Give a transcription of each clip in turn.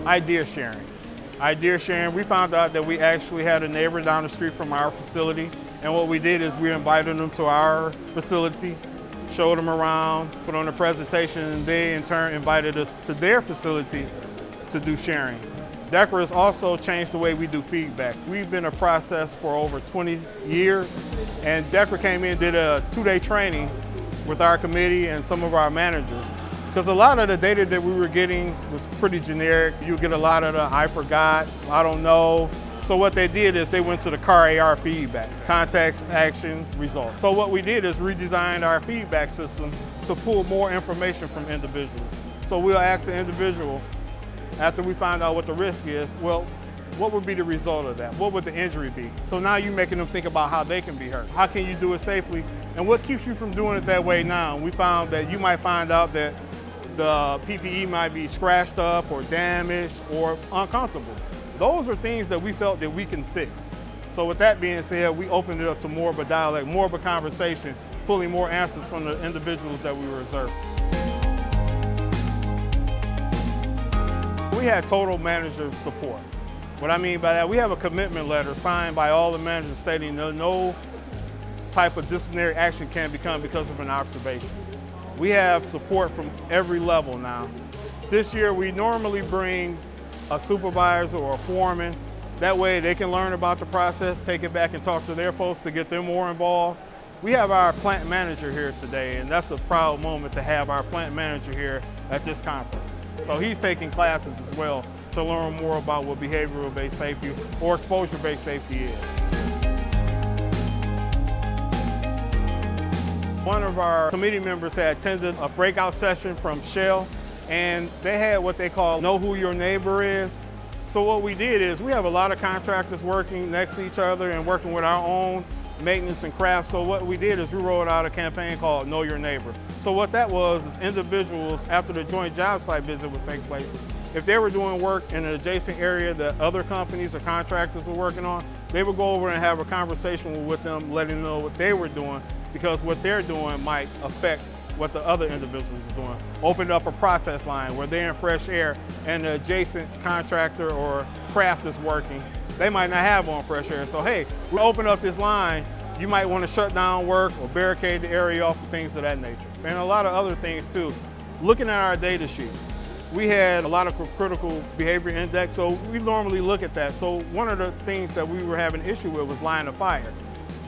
Idea sharing. Idea sharing, we found out that we actually had a neighbor down the street from our facility, and what we did is we invited them to our facility, showed them around, put on a presentation, and they in turn invited us to their facility to do sharing. DECRA has also changed the way we do feedback. We've been a process for over 20 years, and DECRA came in and did a 2-day training with our committee and some of our managers. Because a lot of the data that we were getting was pretty generic. You get a lot of the I forgot, I don't know. So what they did is they went to the CAR feedback, context, action, result. So what we did is redesigned our feedback system to pull more information from individuals. So we'll ask the individual, after we find out what the risk is, well, what would be the result of that? What would the injury be? So now you're making them think about how they can be hurt. How can you do it safely? And what keeps you from doing it that way now? We found that you might find out that the PPE might be scratched up or damaged or uncomfortable. Those are things that we felt that we can fix. So with that being said, we opened it up to more of a dialogue, more of a conversation, pulling more answers from the individuals that we were observing. We had total manager support. What I mean by that, we have a commitment letter signed by all the managers stating that no type of disciplinary action can become because of an observation. We have support from every level now. This year, we normally bring a supervisor or a foreman. That way they can learn about the process, take it back and talk to their folks to get them more involved. We have our plant manager here today, and that's a proud moment to have our plant manager here at this conference. So he's taking classes as well to learn more about what behavioral-based safety or exposure-based safety is. One of our committee members had attended a breakout session from Shell, and they had what they call Know Who Your Neighbor Is. So what we did is we have a lot of contractors working next to each other and working with our own maintenance and craft. So what we did is we rolled out a campaign called Know Your Neighbor. So what that was is individuals, after the joint job site visit would take place, if they were doing work in an adjacent area that other companies or contractors were working on, they would go over and have a conversation with them, letting them know what they were doing, because what they're doing might affect what the other individuals are doing. Opened up a process line where they're in fresh air and the adjacent contractor or craft is working. They might not have on fresh air. So hey, we open up this line, you might want to shut down work or barricade the area off and things of that nature. And a lot of other things too. Looking at our data sheet, we had a lot of critical behavior index, so we normally look at that. So one of the things that we were having issue with was line of fire.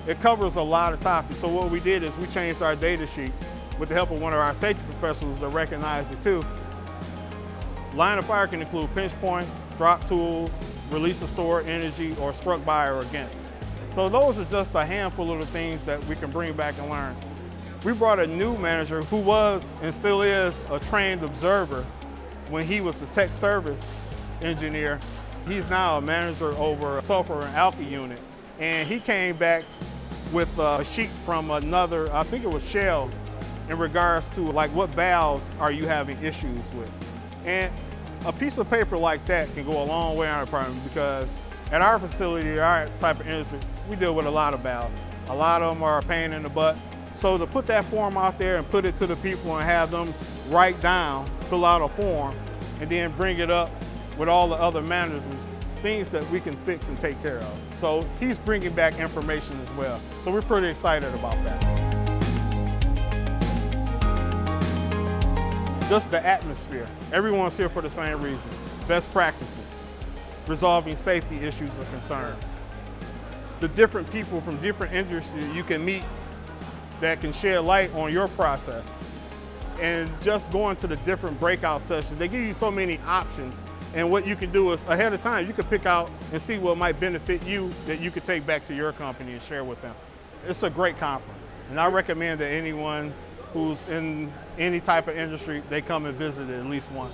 It covers a lot of topics. So what we did is we changed our data sheet with the help of one of our safety professionals that recognized it too. Line of fire can include pinch points, drop tools, release of stored energy, or struck by or against. So those are just a handful of the things that we can bring back and learn. We brought a new manager who was and still is a trained observer when he was a tech service engineer. He's now a manager over a sulfur and alky unit. And he came back with a sheet from another, I think it was Shell, in regards to like what valves are you having issues with. And a piece of paper like that can go a long way in our department, because at our facility, our type of industry, we deal with a lot of valves. A lot of them are a pain in the butt. So to put that form out there and put it to the people and have them write down, fill out a form, and then bring it up with all the other managers, things that we can fix and take care of. So he's bringing back information as well. So we're pretty excited about that. Just the atmosphere. Everyone's here for the same reason. Best practices, resolving safety issues or concerns. The different people from different industries you can meet that can shed light on your process. And just going to the different breakout sessions, they give you so many options. And what you can do is ahead of time, you can pick out and see what might benefit you that you could take back to your company and share with them. It's a great conference. And I recommend that anyone who's in any type of industry, they come and visit it at least once.